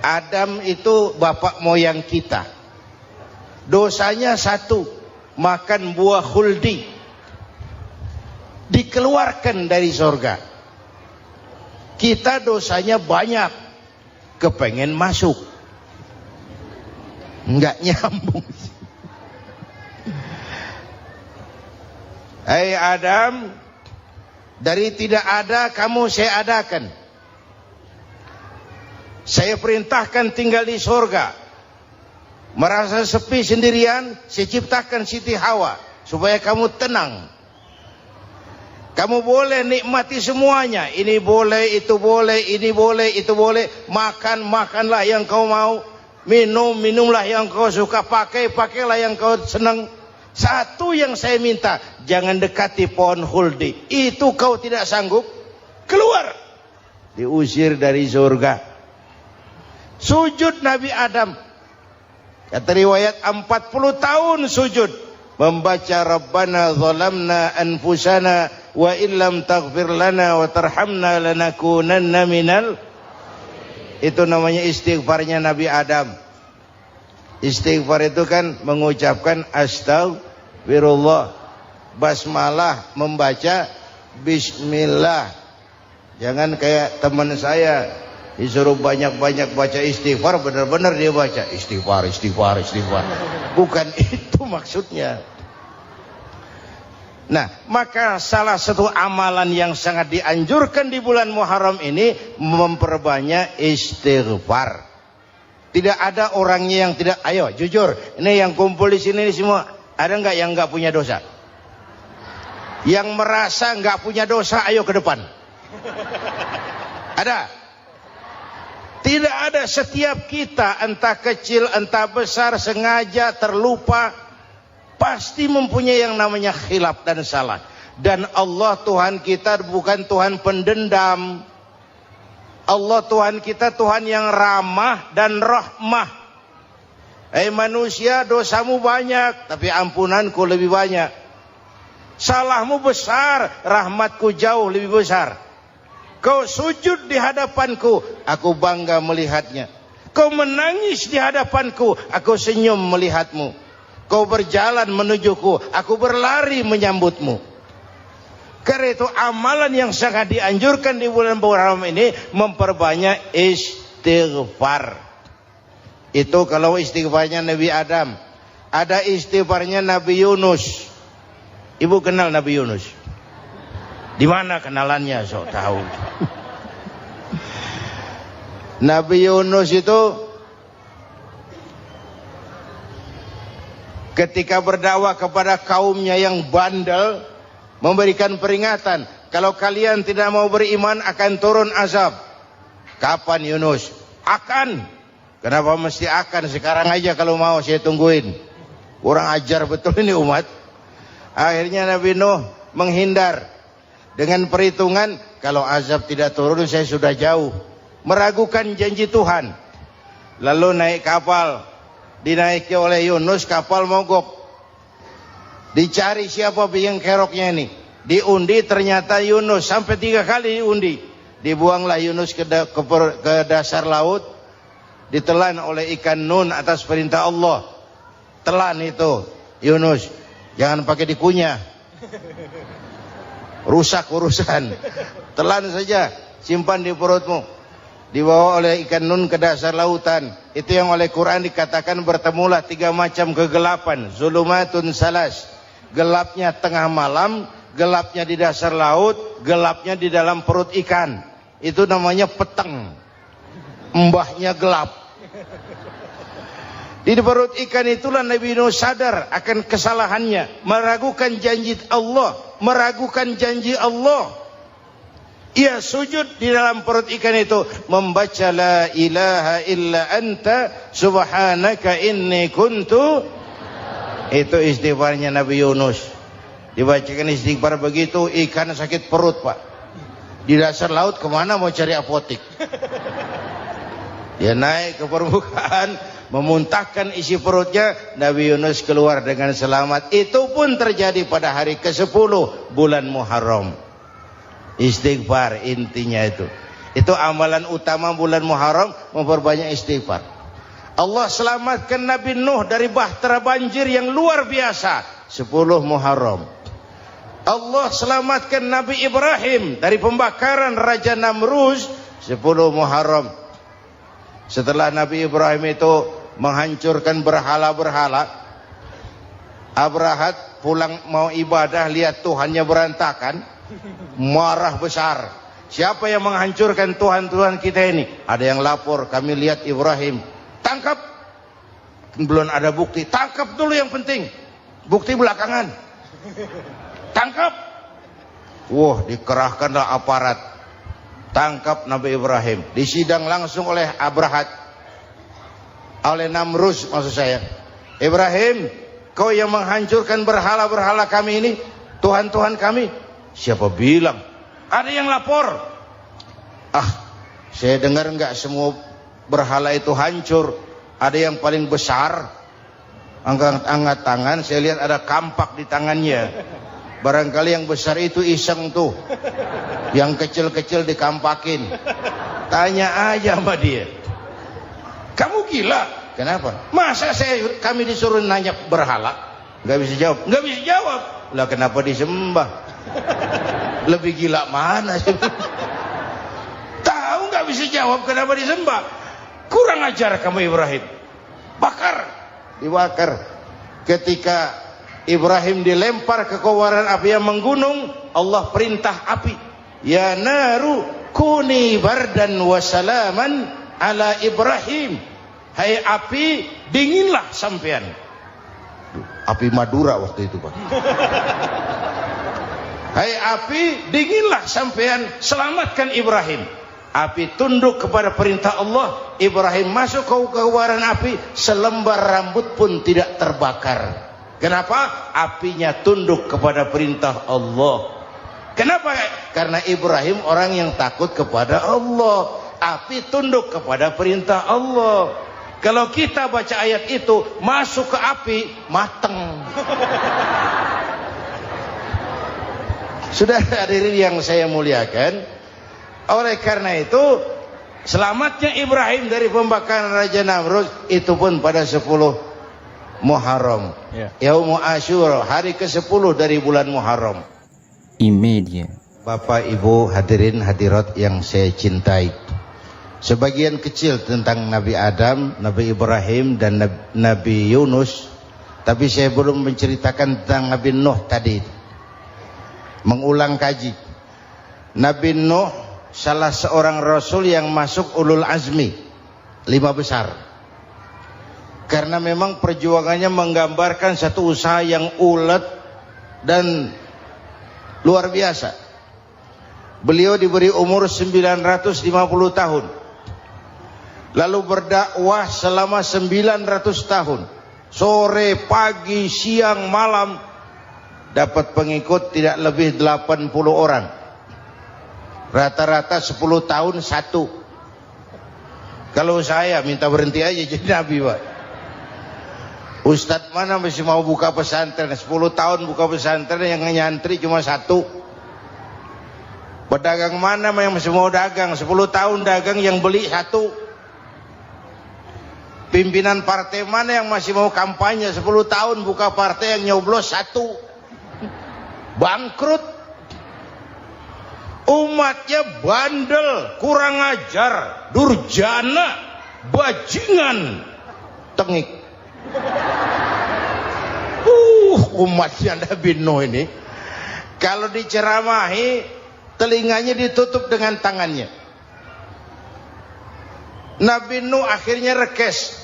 Adam itu bapak moyang kita. Dosanya satu, makan buah khuldi, dikeluarkan dari surga. Kita dosanya banyak, kepengen masuk, nggak nyambung. Hai Adam, dari tidak ada kamu saya adakan. Saya perintahkan tinggal di surga. Merasa sepi sendirian, saya ciptakan Siti Hawa supaya kamu tenang. Kamu boleh nikmati semuanya. Ini boleh, itu boleh, ini boleh, itu boleh. Makan, makanlah yang kau mau. Minum, minumlah yang kau suka. Pakai, pakailah yang kau senang. Satu yang saya minta, jangan dekati pohon khuldi. Itu kau tidak sanggup, keluar. Diusir dari surga. Sujud Nabi Adam, kata riwayat 40 tahun sujud, membaca Rabbana zalamna anfusana wa illam taghfir lana wa tarhamna lanakunanna minal. Itu namanya istighfarnya Nabi Adam. Istighfar itu kan mengucapkan astagfirullah, basmalah, membaca bismillah. Jangan kayak teman saya disuruh banyak-banyak baca istighfar, benar-benar dia baca istighfar, istighfar, istighfar. Bukan itu maksudnya. Nah, maka salah satu amalan yang sangat dianjurkan di bulan Muharram ini memperbanyak istighfar. Tidak ada orangnya yang tidak. Ayo jujur, ini yang kumpul di sini semua, ada nggak yang nggak punya dosa? Yang merasa nggak punya dosa, ayo ke depan. Ada? Tidak ada. Setiap kita, entah kecil entah besar, sengaja, terlupa, pasti mempunyai yang namanya khilaf dan salah. Dan Allah Tuhan kita bukan Tuhan pendendam. Allah Tuhan kita Tuhan yang ramah dan rahmah. Manusia, dosamu banyak, tapi ampunanku lebih banyak. Salahmu besar, rahmatku jauh lebih besar. Kau sujud di hadapanku, aku bangga melihatnya. Kau menangis di hadapanku, aku senyum melihatmu. Kau berjalan menujuku, aku berlari menyambutmu. Karena itu amalan yang sangat dianjurkan di bulan Muharram ini memperbanyak istighfar. Itu kalau istighfarnya Nabi Adam. Ada istighfarnya Nabi Yunus. Ibu kenal Nabi Yunus? Di mana kenalannya? Sok tahu. Nabi Yunus itu ketika berdakwah kepada kaumnya yang bandel, memberikan peringatan, kalau kalian tidak mau beriman akan turun azab. Kapan Yunus? Akan. Kenapa mesti akan? Sekarang aja kalau mau, saya tungguin. Kurang ajar betul ini umat. Akhirnya Nabi Nuh menghindar dengan perhitungan, kalau azab tidak turun saya sudah jauh. Meragukan janji Tuhan. Lalu naik kapal, dinaiki oleh Yunus, kapal mogok. Dicari siapa biang keroknya ini. Diundi, ternyata Yunus. Sampai 3 kali diundi. Dibuanglah Yunus ke dasar laut. Ditelan oleh ikan nun atas perintah Allah. Telan itu Yunus, jangan pakai dikunyah, rusak urusan. Telan saja, simpan di perutmu. Dibawa oleh ikan nun ke dasar lautan. Itu yang oleh Quran dikatakan bertemulah 3 macam kegelapan. Zulumatun salas. Gelapnya tengah malam, gelapnya di dasar laut, gelapnya di dalam perut ikan. Itu namanya peteng. Mbahnya gelap. Di perut ikan itulah Nabi Nuh sadar akan kesalahannya, meragukan janji Allah, meragukan janji Allah. Ia sujud di dalam perut ikan itu, membaca la ilaha illa anta subhanaka inni kuntu. Itu istighfarnya Nabi Yunus. Dibacakan istighfar begitu, ikan sakit perut, Pak. Di dasar laut kemana mau cari apotik? Dia naik ke permukaan, memuntahkan isi perutnya. Nabi Yunus keluar dengan selamat. Itu pun terjadi pada hari ke-10 bulan Muharram. Istighfar intinya itu. Itu amalan utama bulan Muharram, memperbanyak istighfar. Allah selamatkan Nabi Nuh dari bahtera banjir yang luar biasa, 10 Muharram. Allah selamatkan Nabi Ibrahim dari pembakaran Raja Namruz, 10 Muharram. Setelah Nabi Ibrahim itu menghancurkan berhala-berhala, Abrahat pulang mau ibadah, lihat Tuhannya berantakan, marah besar. Siapa yang menghancurkan Tuhan-Tuhan kita ini? Ada yang lapor, kami lihat Ibrahim. Tangkap. Belum ada bukti, tangkap dulu yang penting. Bukti belakangan. Tangkap. Wah, dikerahkanlah aparat. Tangkap Nabi Ibrahim. Disidang langsung oleh Abrahat. Oleh Namruz maksud saya. Ibrahim, kau yang menghancurkan berhala-berhala kami ini, Tuhan-Tuhan kami. Siapa bilang? Ada yang lapor. Saya dengar enggak semua berhala itu hancur. Ada yang paling besar, angkat tangan, saya lihat ada kampak di tangannya. Barangkali yang besar itu iseng tuh, yang kecil-kecil dikampakin. Tanya aja sama dia, kamu gila? Kenapa? Masa kami disuruh nanya berhala? Nggak bisa jawab. Nggak bisa jawab. Lah kenapa disembah? Lebih gila mana? Tahu nggak bisa jawab kenapa disembah? Kurang ajar kamu Ibrahim. Bakar, dibakar. Ketika Ibrahim dilempar ke kobaran api yang menggunung, Allah perintah api, ya naru kuni bardan wa salaman ala Ibrahim. Hai api, dinginlah sampean. Api Madura waktu itu, Pak. Hai api, dinginlah sampean, selamatkan Ibrahim. Api tunduk kepada perintah Allah. Ibrahim masuk ke kobaran api, selembar rambut pun tidak terbakar. Kenapa? Apinya tunduk kepada perintah Allah. Kenapa? Karena Ibrahim orang yang takut kepada Allah. Api tunduk kepada perintah Allah. Kalau kita baca ayat itu, masuk ke api, mateng. Sudah hadirin yang saya muliakan, oleh karena itu selamatnya Ibrahim dari pembakaran Raja Namruz itu pun pada 10 Muharram, Yaumul Asyura, hari ke-10 dari bulan Muharram. Imedia. Bapak Ibu hadirin hadirat yang saya cintai, sebagian kecil tentang Nabi Adam, Nabi Ibrahim dan Nabi Yunus, tapi saya belum menceritakan tentang Nabi Nuh tadi. Mengulang kaji. Nabi Nuh salah seorang rasul yang masuk ulul azmi, 5 besar. Karena memang perjuangannya menggambarkan satu usaha yang ulet dan luar biasa. Beliau diberi umur 950 tahun. Lalu berdakwah selama 900 tahun. Sore, pagi, siang, malam. Dapat pengikut tidak lebih 80 orang. Rata-rata 10 tahun satu. Kalau saya minta berhenti aja jadi nabi, Pak. Ustadz mana masih mau buka pesantren? 10 tahun buka pesantren, yang nyantri cuma 1. Pedagang mana yang masih mau dagang? 10 tahun dagang, yang beli 1. Pimpinan partai mana yang masih mau kampanye? 10 tahun buka partai, yang nyoblos 1. Bangkrut. Umatnya bandel, kurang ajar, durjana, bajingan, tengik. Umatnya Nabi Nuh ini kalau diceramahi, telinganya ditutup dengan tangannya. Nabi Nuh akhirnya rekes.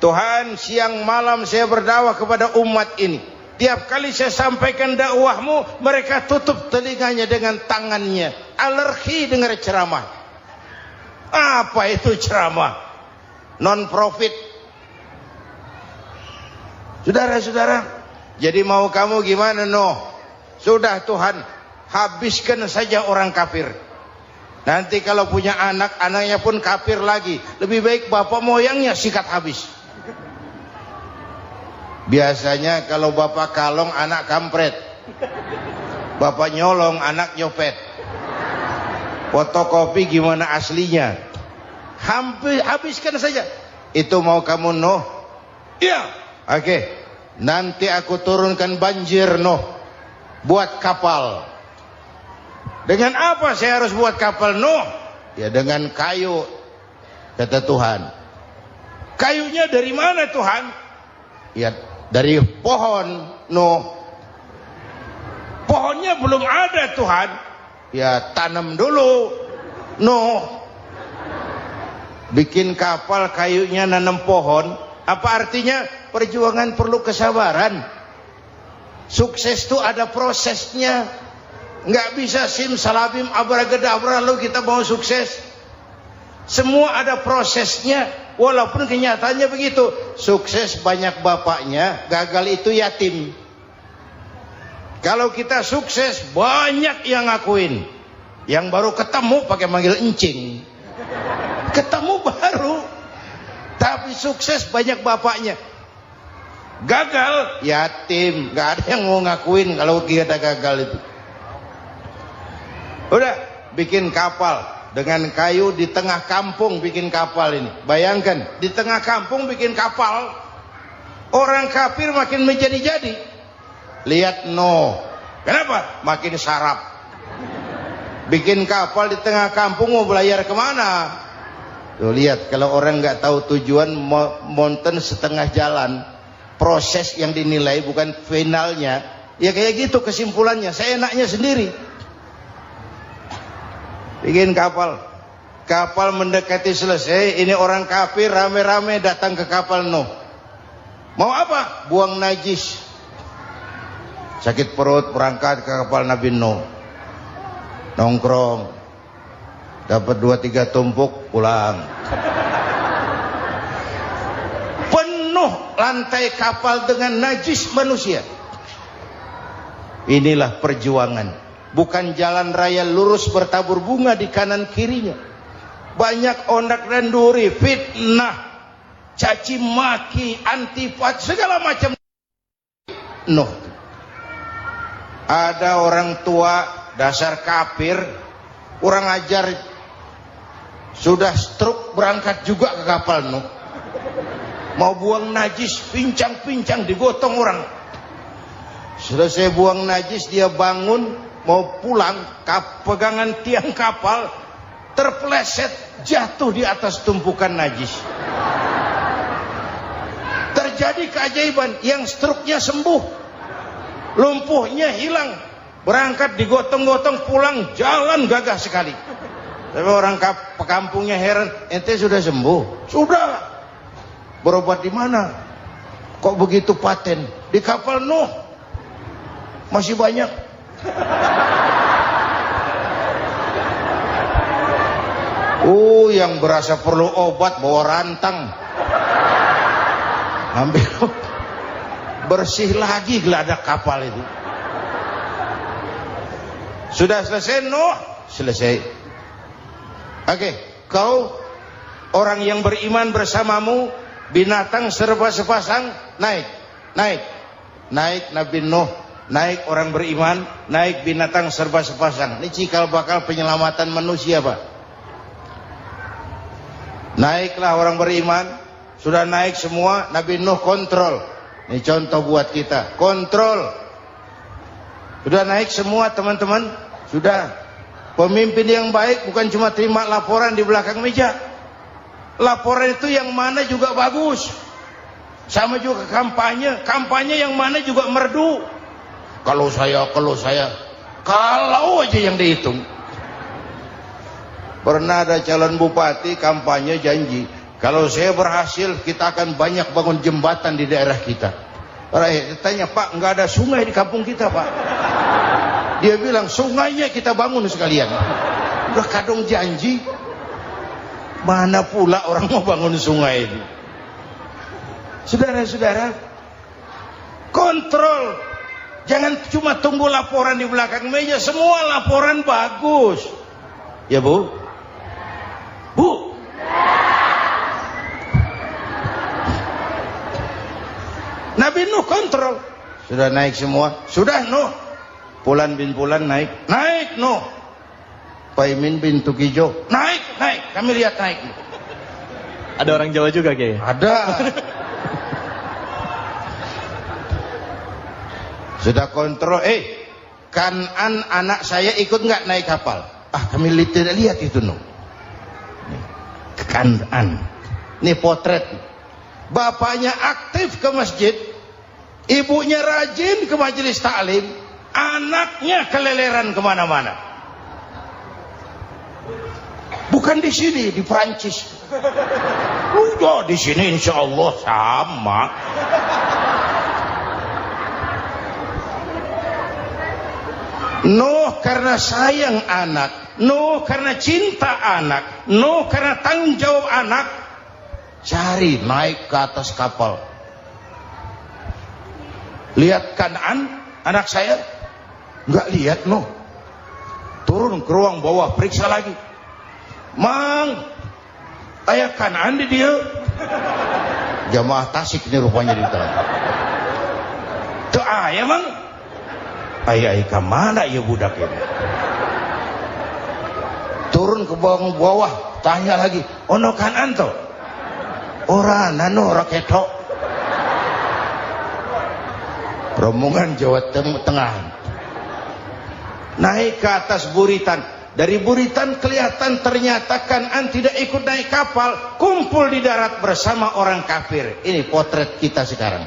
Tuhan, siang malam saya berdakwah kepada umat ini. Tiap kali saya sampaikan dakwahmu, mereka tutup telinganya dengan tangannya. Alergi dengar ceramah. Apa itu ceramah? Non-profit. Saudara-saudara, jadi mau kamu gimana, Nuh? Sudah Tuhan, habiskan saja orang kafir. Nanti kalau punya anak, anaknya pun kafir lagi. Lebih baik bapak moyangnya sikat habis. Biasanya kalau bapak kalong, anak kampret. Bapak nyolong, anak nyopet. Fotokopi gimana aslinya? Habiskan saja. Itu mau kamu Nuh? Iya. Oke. Nanti aku turunkan banjir Nuh. Buat kapal. Dengan apa saya harus buat kapal Nuh? Ya dengan kayu. Kata Tuhan. Kayunya dari mana Tuhan? Ya dari pohon Nuh. Pohonnya belum ada Tuhan. Ya tanam dulu Nuh. Bikin kapal kayunya nanam pohon. Apa artinya? Perjuangan perlu kesabaran. Sukses itu ada prosesnya. Nggak bisa simsalabim abracadabra lalu kita mau sukses. Semua ada prosesnya. Walaupun kenyataannya begitu. Sukses banyak bapaknya, gagal itu yatim. Kalau kita sukses banyak yang ngakuin. Yang baru ketemu pakai manggil encing. Ketemu baru. Tapi sukses banyak bapaknya. Gagal yatim, nggak ada yang mau ngakuin kalau kita gagal itu. Udah bikin kapal dengan kayu di tengah kampung, bikin kapal ini. Bayangkan di tengah kampung bikin kapal, orang kafir makin menjadi-jadi. Lihat Nuh, kenapa? Makin sarap. Bikin kapal di tengah kampung mau belayar kemana? Tuh lihat, kalau orang nggak tahu tujuan, mountain setengah jalan. Proses yang dinilai bukan finalnya. Ya kayak gitu kesimpulannya. Saya enaknya sendiri. Bikin kapal. Kapal mendekati selesai. Ini orang kafir rame-rame datang ke kapal Nuh. Mau apa? Buang najis. Sakit perut berangkat ke kapal Nabi Nuh. Nongkrong. Dapat 2-3 tumpuk pulang. Penuh lantai kapal dengan najis manusia. Inilah perjuangan. Bukan jalan raya lurus bertabur bunga di kanan kirinya. Banyak ondak dan duri, fitnah, caci maki, antipat, segala macam. Nuh. Ada orang tua dasar kafir, kurang ajar, sudah stroke berangkat juga ke kapal Nuh. Mau buang najis, pincang-pincang digotong orang. Selesai buang najis dia bangun mau pulang, pegangan tiang kapal terpeleset jatuh di atas tumpukan najis. Terjadi keajaiban, yang stroke-nya sembuh, lumpuhnya hilang, berangkat digotong-gotong pulang jalan gagah sekali. Tapi orang kampungnya heran, ente sudah sembuh? Sudah. Berobat di mana? Kok begitu paten? Di kapal Nuh. Masih banyak. Yang berasa perlu obat bawa rantang. Ambil bersih lagi geladak kapal itu. Sudah selesai Nuh? Selesai. Oke, kau orang yang beriman bersamamu, binatang serba sepasang, naik Nabi Nuh, naik orang beriman, naik binatang serba sepasang. Ini cikal bakal penyelamatan manusia, Pak. Naiklah orang beriman, sudah naik semua, Nabi Nuh kontrol. Ini contoh buat kita, kontrol. Sudah naik semua teman-teman, sudah. Pemimpin yang baik bukan cuma terima laporan di belakang meja. Laporan itu yang mana juga bagus. Sama juga kampanye. Kampanye yang mana juga merdu. Kalau saya. Kalau aja yang dihitung. Pernah ada calon bupati kampanye janji. Kalau saya berhasil kita akan banyak bangun jembatan di daerah kita. Rakyat tanya, Pak, nggak ada sungai di kampung kita, Pak. Dia bilang sungainya kita bangun sekalian. Udah kadung janji. Mana pula orang mau bangun sungai ini. Saudara-saudara, kontrol. Jangan cuma tunggu laporan di belakang meja. Semua laporan bagus. Ya Bu? Bu? Nabi Nuh kontrol. Sudah naik semua? Sudah Nuh. Pulan bin Pulan naik Nuh. Paimin bintu Kijo. Naik, kami lihat naik. Ada orang Jawa juga Kiai? Ada. Sudah kontrol, Kan'an anak saya ikut nggak naik kapal? Kami tidak lihat itu no. Kan'an. Ini potret. Bapaknya aktif ke masjid, ibunya rajin ke majelis taklim, anaknya keleleran kemana-mana. Bukan di sini, di Prancis. Udah di sini insya Allah sama. Nuh karena sayang anak, Nuh karena cinta anak, Nuh karena tanggung jawab anak, cari naik ke atas kapal. Lihat Kan'an anak saya, nggak lihat Nuh. Turun ke ruang bawah, periksa lagi. Mang, ayah Kan'an di dia. Jamaah Tasik ini rupanya di dalam. Tuh ayah mang. Ayah kemana ya budak ini? Turun ke bawah, tanya lagi. Ono Kan'an to? Ora nano raketo. Rombongan Jawa Tengah. Naik ke atas buritan. Dari buritan kelihatan ternyata Kan'an tidak ikut naik kapal, kumpul di darat bersama orang kafir. Ini potret kita sekarang.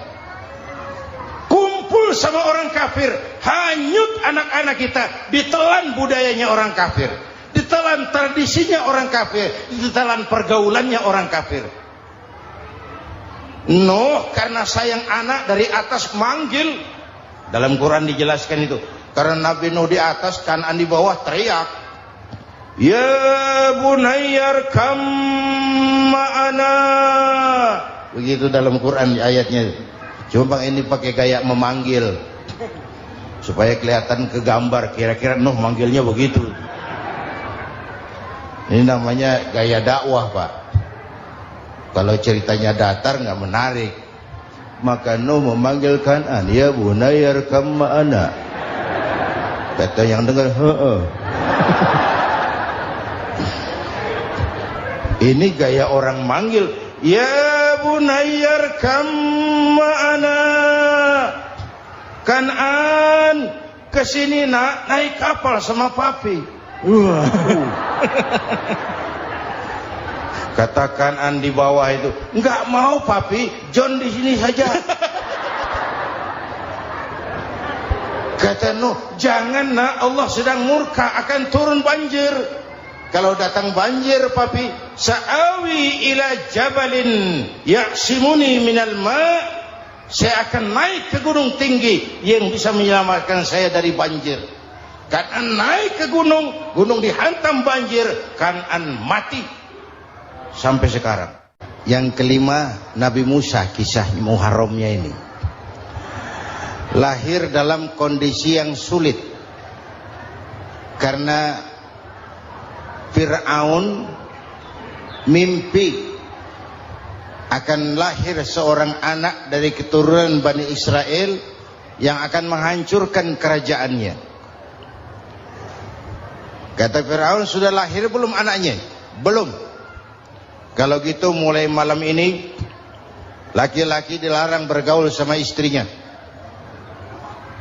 Kumpul sama orang kafir, hanyut anak-anak kita, ditelan budayanya orang kafir, ditelan tradisinya orang kafir, ditelan pergaulannya orang kafir. Nuh karena sayang anak dari atas manggil. Dalam Quran dijelaskan itu. Karena Nabi Nuh di atas, Kan'an di bawah, teriak. Ya bunayyar kam ma'ana. Begitu dalam Quran ayatnya. Cuma ini pakai gaya memanggil supaya kelihatan kegambar. Kira-kira Nuh manggilnya begitu. Ini namanya gaya dakwah, Pak. Kalau ceritanya datar nggak menarik. Maka Nuh memanggil Kan'an, ya bunayyar kam ma'ana. Kata yang dengar, ini gaya orang manggil. Ya bunayyar kam ma'ana. Kan'an, kesini nak, naik kapal sama papi. Kata Kan'an di bawah itu, enggak mau papi, John di sini saja. Kata Nuh, jangan nak, Allah sedang murka, akan turun banjir. Kalau datang banjir papi, sa'awi ila jabalin ya'simuni minal ma', saya akan naik ke gunung tinggi yang bisa menyelamatkan saya dari banjir. Kan'an naik ke gunung, gunung dihantam banjir, Kan'an mati sampai sekarang. Yang kelima, Nabi Musa, kisah Muharramnya ini. Lahir dalam kondisi yang sulit karena Fir'aun mimpi akan lahir seorang anak dari keturunan Bani Israel yang akan menghancurkan kerajaannya. Kata Fir'aun, sudah lahir belum anaknya? Belum. Kalau gitu mulai malam ini laki-laki dilarang bergaul sama istrinya.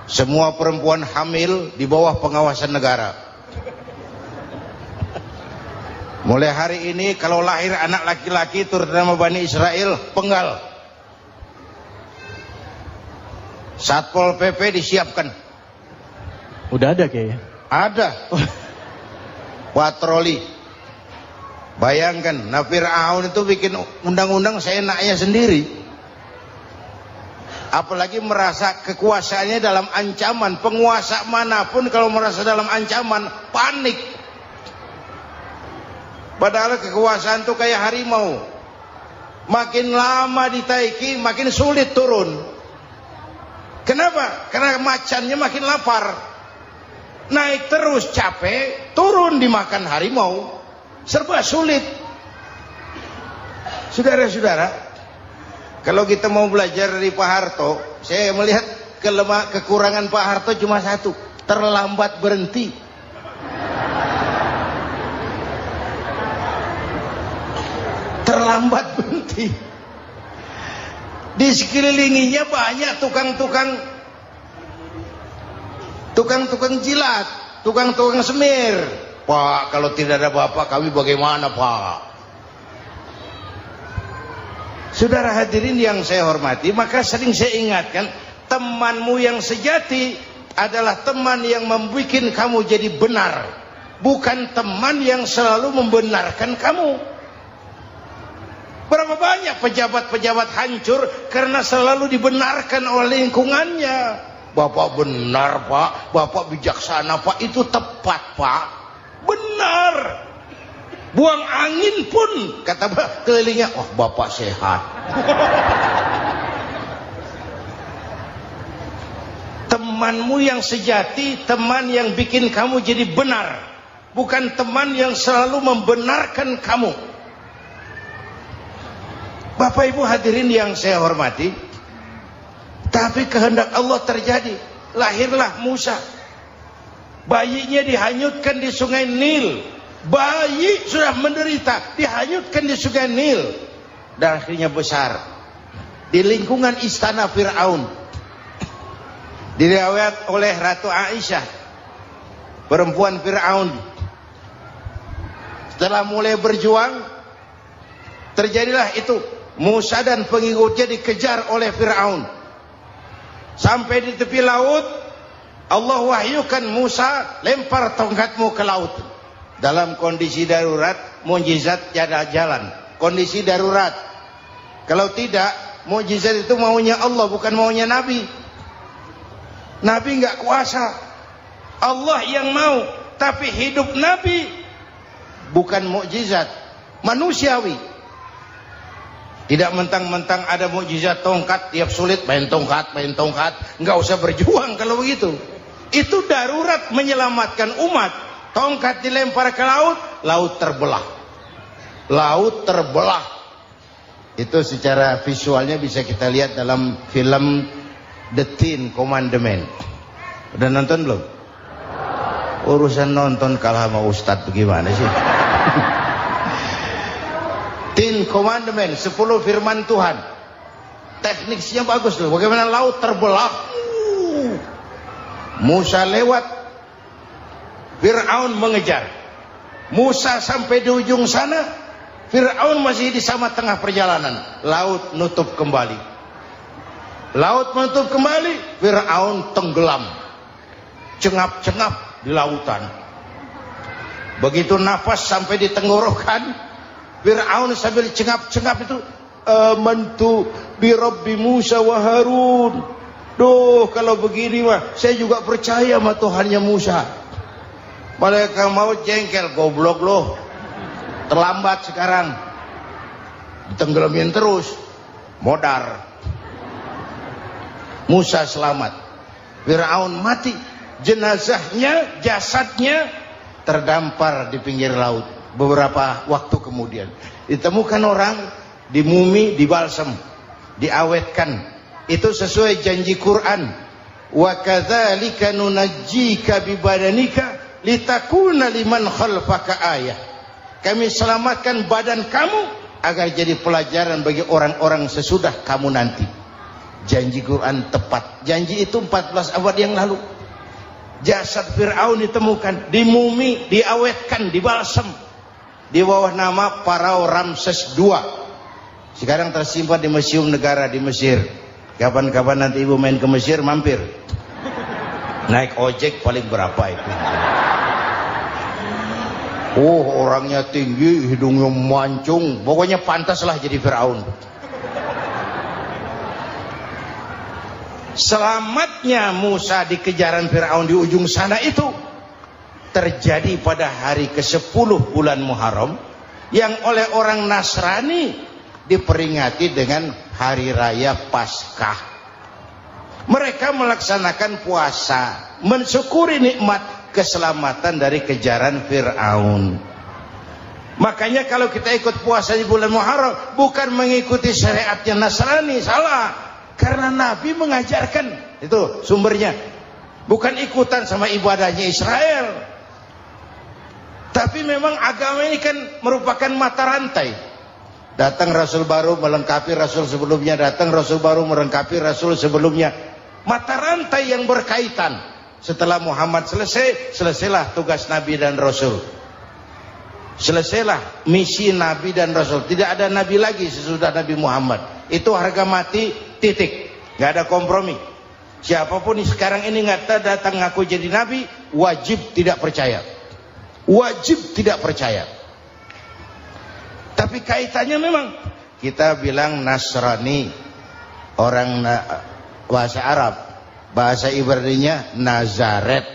Semua perempuan hamil di bawah pengawasan negara. Mulai hari ini kalau lahir anak laki-laki terutama Bani Israel, penggal. Satpol PP disiapkan. Udah ada kayaknya. Ada. Patroli. Bayangkan, Fir'aun itu bikin undang-undang seenaknya sendiri. Apalagi merasa kekuasaannya dalam ancaman. Penguasa manapun kalau merasa dalam ancaman, panik. Padahal kekuasaan itu kayak harimau. Makin lama ditaiki, makin sulit turun. Kenapa? Karena macannya makin lapar. Naik terus capek, turun dimakan harimau. Serba sulit. Saudara-saudara, kalau kita mau belajar dari Pak Harto, saya melihat kekurangan Pak Harto cuma satu, terlambat berhenti. sambat berhenti. Di sekelilinginya banyak tukang jilat, tukang semir. Pak, kalau tidak ada bapak kami bagaimana, Pak? Saudara hadirin yang saya hormati, maka sering saya ingatkan, temanmu yang sejati adalah teman yang membuat kamu jadi benar, bukan teman yang selalu membenarkan kamu. Berapa banyak pejabat-pejabat hancur karena selalu dibenarkan oleh lingkungannya. Bapak benar, Pak. Bapak bijaksana, Pak. Itu tepat, Pak. Benar. Buang angin pun kata kelilingnya, oh Bapak sehat. Temanmu yang sejati, teman yang bikin kamu jadi benar, bukan teman yang selalu membenarkan kamu. Bapak Ibu hadirin yang saya hormati, tapi kehendak Allah terjadi. Lahirlah Musa. Bayinya dihanyutkan di sungai Nil. Bayi sudah menderita, dihanyutkan di sungai Nil. Dan akhirnya besar di lingkungan istana Fir'aun. Diriwayat oleh Ratu Aisyah, perempuan Fir'aun. Setelah mulai berjuang, terjadilah itu. Musa dan pengikutnya dikejar oleh Fir'aun. Sampai di tepi laut, Allah wahyukan Musa, lempar tongkatmu ke laut. Dalam kondisi darurat, mukjizat tiada jalan. Kondisi darurat. Kalau tidak, mukjizat itu maunya Allah, bukan maunya Nabi. Nabi nggak kuasa. Allah yang mau. Tapi hidup Nabi bukan mukjizat, manusiawi. Tidak mentang-mentang ada mukjizat tongkat, tiap sulit main tongkat. Nggak usah berjuang kalau begitu. Itu darurat menyelamatkan umat. Tongkat dilempar ke laut, laut terbelah. Laut terbelah. Itu secara visualnya bisa kita lihat dalam film The Ten Commandments. Udah nonton belum? Urusan nonton kalah sama Ustadz bagaimana sih? Ten Commandments, 10 firman Tuhan. Tekniknya bagus loh. Bagaimana laut terbelah. Musa lewat, Fir'aun mengejar. Musa sampai di ujung sana, Fir'aun masih di sama tengah perjalanan. Laut nutup kembali. Laut menutup kembali, Fir'aun tenggelam. Cengap-cengap di lautan. Begitu nafas sampai di tenggorokan, Fir'aun sambil cengap-cengap itu, amantu bi Rabbi Musa wa Harun. Duh, kalau begini mah saya juga percaya sama Tuhannya Musa. Malaikat maut jengkel, goblok loh. Terlambat sekarang. Ditenggelamin terus. Modar. Musa selamat. Fir'aun mati. Jenazahnya, jasadnya terdampar di pinggir laut. Beberapa waktu kemudian ditemukan orang, dimumi, dibalsem, diawetkan. Itu sesuai janji Quran. Wa kadzalika nunajjika bi badanika litakuna liman khalfaka ayah. Kami selamatkan badan kamu agar jadi pelajaran bagi orang-orang sesudah kamu nanti. Janji Quran tepat. Janji itu 14 abad yang lalu. Jasad Fir'aun ditemukan, dimumi, diawetkan, dibalsem di bawah nama Farao Ramses II. Sekarang tersimpan di Museum Negara di Mesir. Kapan-kapan nanti ibu main ke Mesir, mampir. Naik ojek paling berapa itu? Oh, orangnya tinggi, hidungnya mancung, pokoknya pantaslah jadi Fir'aun. Selamatnya Musa di kejaran Fir'aun di ujung sana itu terjadi pada hari ke-10 bulan Muharram, yang oleh orang Nasrani diperingati dengan hari raya Paskah. Mereka melaksanakan puasa, mensyukuri nikmat keselamatan dari kejaran Fir'aun. Makanya kalau kita ikut puasa di bulan Muharram, bukan mengikuti syariatnya Nasrani, salah. Karena Nabi mengajarkan, itu sumbernya. Bukan ikutan sama ibadahnya Israel. Tapi memang agama ini kan merupakan mata rantai. Datang Rasul baru melengkapi Rasul sebelumnya, datang Rasul baru melengkapi Rasul sebelumnya. Mata rantai yang berkaitan. Setelah Muhammad selesai, selesailah tugas Nabi dan Rasul. Selesailah misi Nabi dan Rasul. Tidak ada Nabi lagi sesudah Nabi Muhammad. Itu harga mati, titik. Gak ada kompromi. Siapapun sekarang ini nggak datang ngaku jadi Nabi, wajib tidak percaya. Wajib tidak percaya. Tapi kaitannya memang kita bilang Nasrani, orang bahasa Arab, bahasa Ibraninya Nazaret,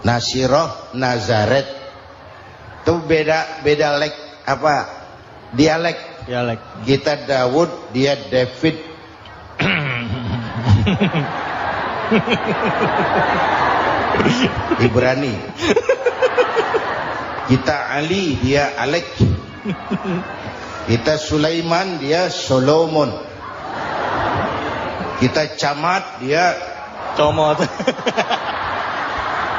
Nasiroh, Nazaret. Itu beda dialek. Kita Daud, dia David. Ibrani. Kita Ali, dia Alek. Kita Sulaiman, dia Solomon. Kita Camat, dia Comot.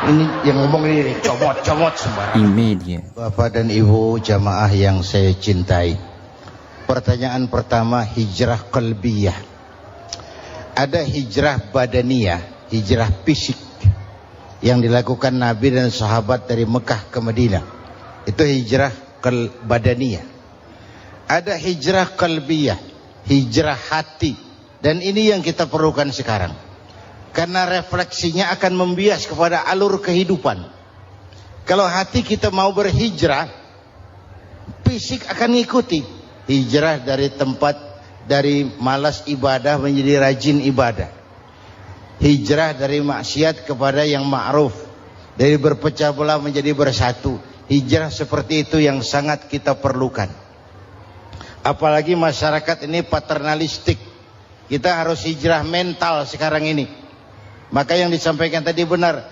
ini yang ngomong ini comot sembarang. Imedia. Bapak dan Ibu jamaah yang saya cintai, pertanyaan pertama, hijrah qalbiyah. Ada hijrah badaniyah, hijrah fisik yang dilakukan Nabi dan sahabat dari Mekah ke Madinah. Itu hijrah badaniyah. Ada hijrah qalbiyah, hijrah hati. Dan ini yang kita perlukan sekarang. Karena refleksinya akan membias kepada alur kehidupan. Kalau hati kita mau berhijrah, fisik akan ngikuti. Hijrah dari tempat, dari malas ibadah menjadi rajin ibadah. Hijrah dari maksiat kepada yang ma'ruf, dari berpecah belah menjadi bersatu. Hijrah seperti itu yang sangat kita perlukan. Apalagi masyarakat ini paternalistik. Kita harus hijrah mental sekarang ini. Maka yang disampaikan tadi benar.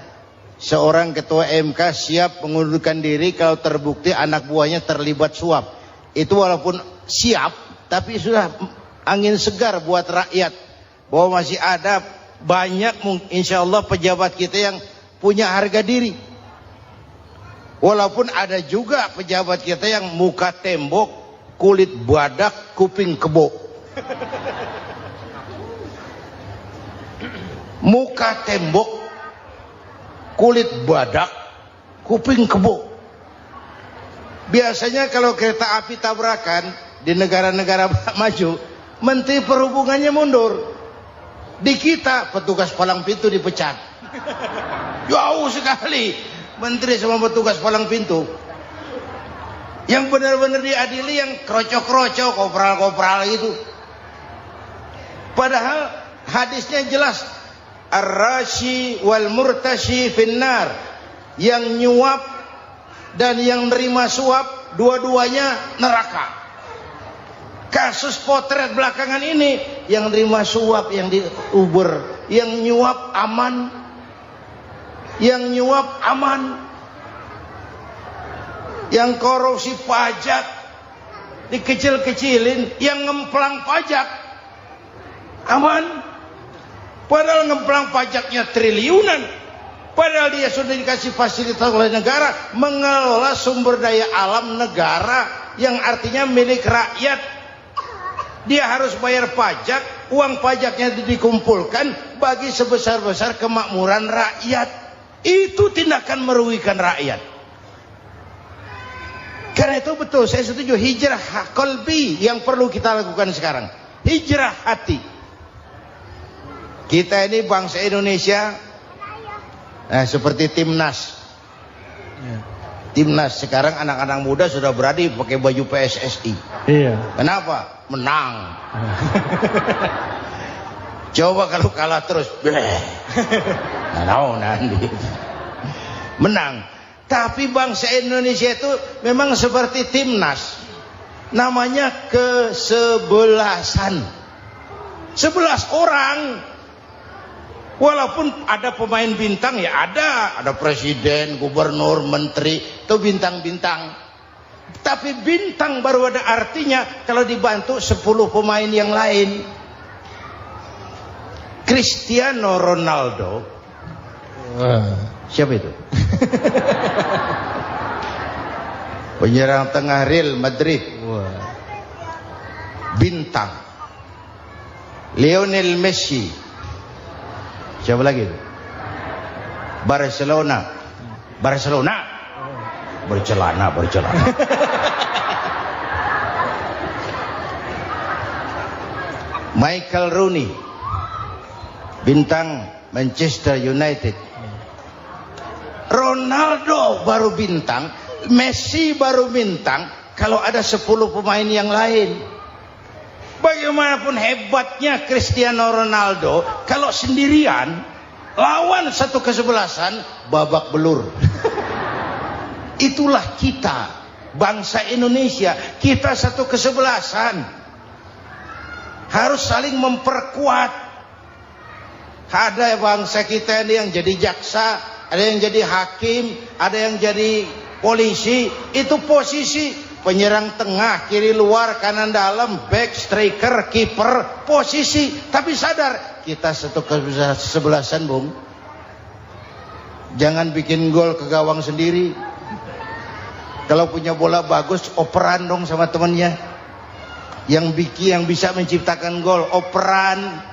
Seorang ketua MK siap mengundurkan diri kalau terbukti anak buahnya terlibat suap. Itu walaupun siap, tapi sudah angin segar buat rakyat. Bahwa masih ada banyak insya Allah pejabat kita yang punya harga diri. Walaupun ada juga pejabat kita yang muka tembok, kulit badak, kuping kebo. Muka tembok, kulit badak, kuping kebo. Biasanya kalau kereta api tabrakan di negara-negara maju, Menteri Perhubungannya mundur. Di kita petugas palang pintu dipecat. Jauh sekali menteri sama petugas palang pintu. Yang benar-benar diadili yang krocok-krocok, kopral-kopral gitu. Padahal hadisnya jelas, ar-rashi wal murtashi finnar. Yang nyuap dan yang nerima suap, dua-duanya neraka. Kasus potret belakangan ini, yang nerima suap, yang diuber, yang nyuap aman. Yang nyuap aman, yang korupsi pajak dikecil-kecilin, yang ngemplang pajak aman. Padahal ngemplang pajaknya triliunan. Padahal dia sudah dikasih fasilitas oleh negara mengelola sumber daya alam negara yang artinya milik rakyat. Dia harus bayar pajak, uang pajaknya dikumpulkan bagi sebesar-besar kemakmuran rakyat. Itu tindakan merugikan rakyat. Karena itu betul, saya setuju, hijrah qalbi yang perlu kita lakukan sekarang. Hijrah hati. Kita ini bangsa Indonesia, seperti timnas. Timnas sekarang anak-anak muda sudah berani pakai baju PSSI. Iya. Kenapa? Menang. Coba kalau kalah terus, nanti menang. Tapi bangsa Indonesia itu memang seperti timnas, namanya kesebelasan, 11 orang. Walaupun ada pemain bintang ya ada presiden, gubernur, menteri, itu bintang-bintang. Tapi bintang baru ada artinya kalau dibantu 10 pemain yang lain. Cristiano Ronaldo, siapa itu? Penyerang tengah Real Madrid, Wah. bintang. Lionel Messi. Siapa lagi? Barcelona. Bercelana. Michael Rooney, bintang Manchester United. Ronaldo baru bintang, Messi baru bintang kalau ada 10 pemain yang lain. Bagaimanapun hebatnya Cristiano Ronaldo, kalau sendirian lawan satu kesebelasan, babak belur. Itulah kita, bangsa Indonesia. Kita satu kesebelasan, harus saling memperkuat. Ada bangsa kita ini yang jadi jaksa, ada yang jadi hakim, ada yang jadi polisi. Itu posisi penyerang tengah, kiri luar, kanan dalam, back, striker, kiper, posisi. Tapi sadar, kita satu kesebelasan, Bung. Jangan bikin gol ke gawang sendiri. Kalau punya bola bagus, operan dong sama temannya. Yang bisa menciptakan gol, operan.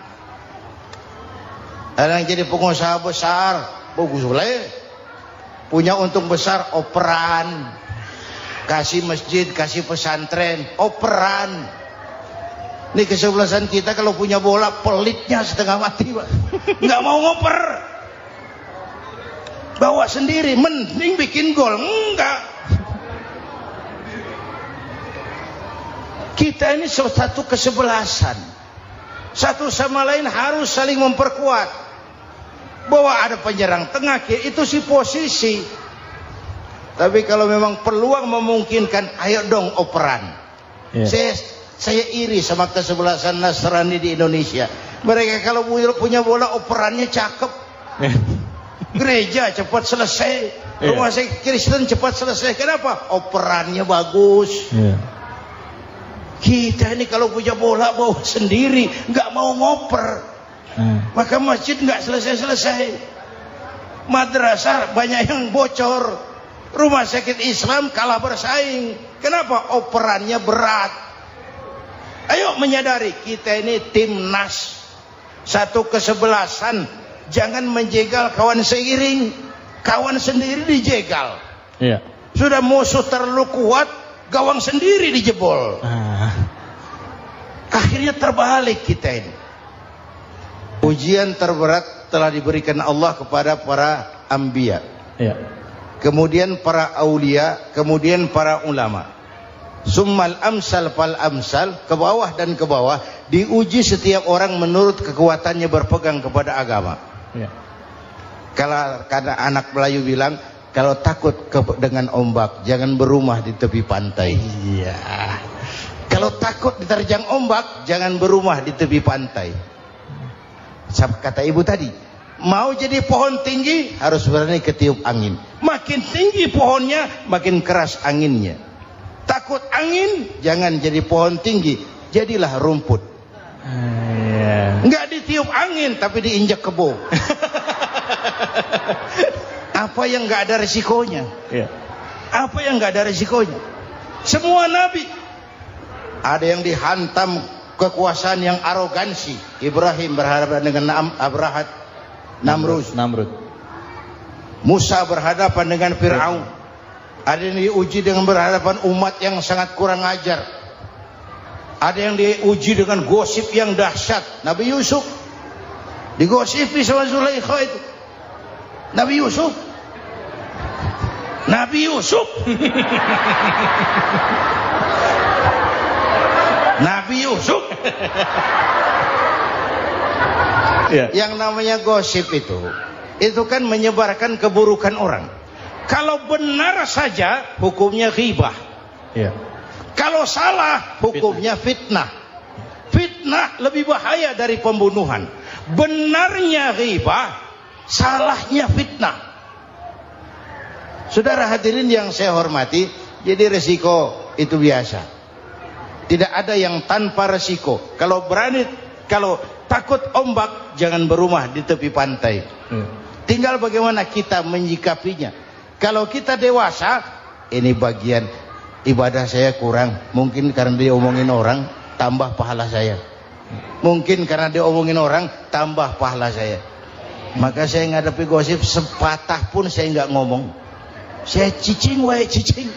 Ada yang jadi pengusaha besar, bagus boleh. Punya untung besar, operan. Kasih masjid, kasih pesantren, operan. Ini kesebelasan kita kalau punya bola, pelitnya setengah mati, Pak. Nggak mau ngoper. Bawa sendiri, mending bikin gol. Enggak. Kita ini satu kesebelasan. Satu sama lain harus saling memperkuat. Bahwa ada penyerang tengah, itu sih posisi. Tapi kalau memang peluang memungkinkan, ayo dong operan. Saya iri sama kesebelasan Nasrani di Indonesia. Mereka kalau punya bola, operannya cakep. Gereja cepat selesai, rumah sakit Kristen cepat selesai. Kenapa? Operannya bagus. Kita ini kalau punya bola bawa sendiri, nggak mau ngoper. Maka masjid nggak selesai-selesai. Madrasah banyak yang bocor. Rumah sakit Islam kalah bersaing. Kenapa? Operannya berat. Ayo menyadari, kita ini timnas, satu kesebelasan. Jangan menjegal kawan seiring. Kawan sendiri dijegal. Sudah musuh terlalu kuat, gawang sendiri dijebol. Akhirnya terbalik kita ini. Ujian terberat telah diberikan Allah kepada para anbiya, kemudian para aulia, kemudian para ulama. Summal amsal fal amsal, ke bawah dan ke bawah. Diuji setiap orang menurut kekuatannya berpegang kepada agama. Karena anak Melayu bilang, kalau takut dengan ombak, jangan berumah di tepi pantai. Kalau takut diterjang ombak, jangan berumah di tepi pantai. Kata ibu tadi, mau jadi pohon tinggi harus berani ketiup angin. Makin tinggi pohonnya, makin keras anginnya. Takut angin, jangan jadi pohon tinggi, jadilah rumput. Nggak ditiup angin, tapi diinjak kebo. Apa yang nggak ada resikonya? Apa yang nggak ada resikonya? Semua nabi ada yang dihantam kekuasaan yang arogansi. Ibrahim berhadapan dengan Namrud. Musa berhadapan dengan Fir'aun. Ada yang diuji dengan berhadapan umat yang sangat kurang ajar. Ada yang diuji dengan gosip yang dahsyat. Nabi Yusuf digosipi sama Zulaikha itu. Nabi Yusuf Yang namanya gosip itu kan menyebarkan keburukan orang. Kalau benar saja hukumnya ghibah. Kalau salah hukumnya fitnah. Fitnah lebih bahaya dari pembunuhan. Benarnya ghibah, salahnya fitnah. Saudara hadirin yang saya hormati, jadi resiko itu biasa. Tidak ada yang tanpa resiko. Kalau takut ombak, jangan berumah di tepi pantai. Tinggal bagaimana kita menyikapinya. Kalau kita dewasa, ini bagian ibadah saya kurang. Mungkin karena dia omongin orang, tambah pahala saya. Mungkin karena dia omongin orang, tambah pahala saya. Maka saya ngadepi gosip sepatah pun saya nggak ngomong. Saya cicing wae cicing.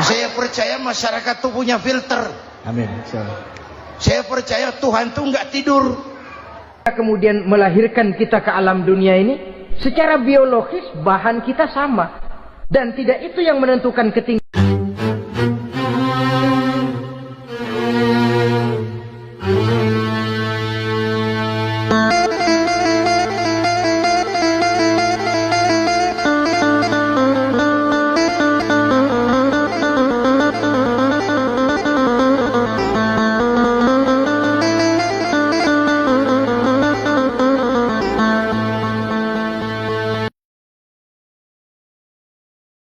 Saya percaya masyarakat tuh punya filter. Amin. Saya percaya Tuhan tuh nggak tidur. Kemudian melahirkan kita ke alam dunia ini, secara biologis bahan kita sama, dan tidak itu yang menentukan ketinggian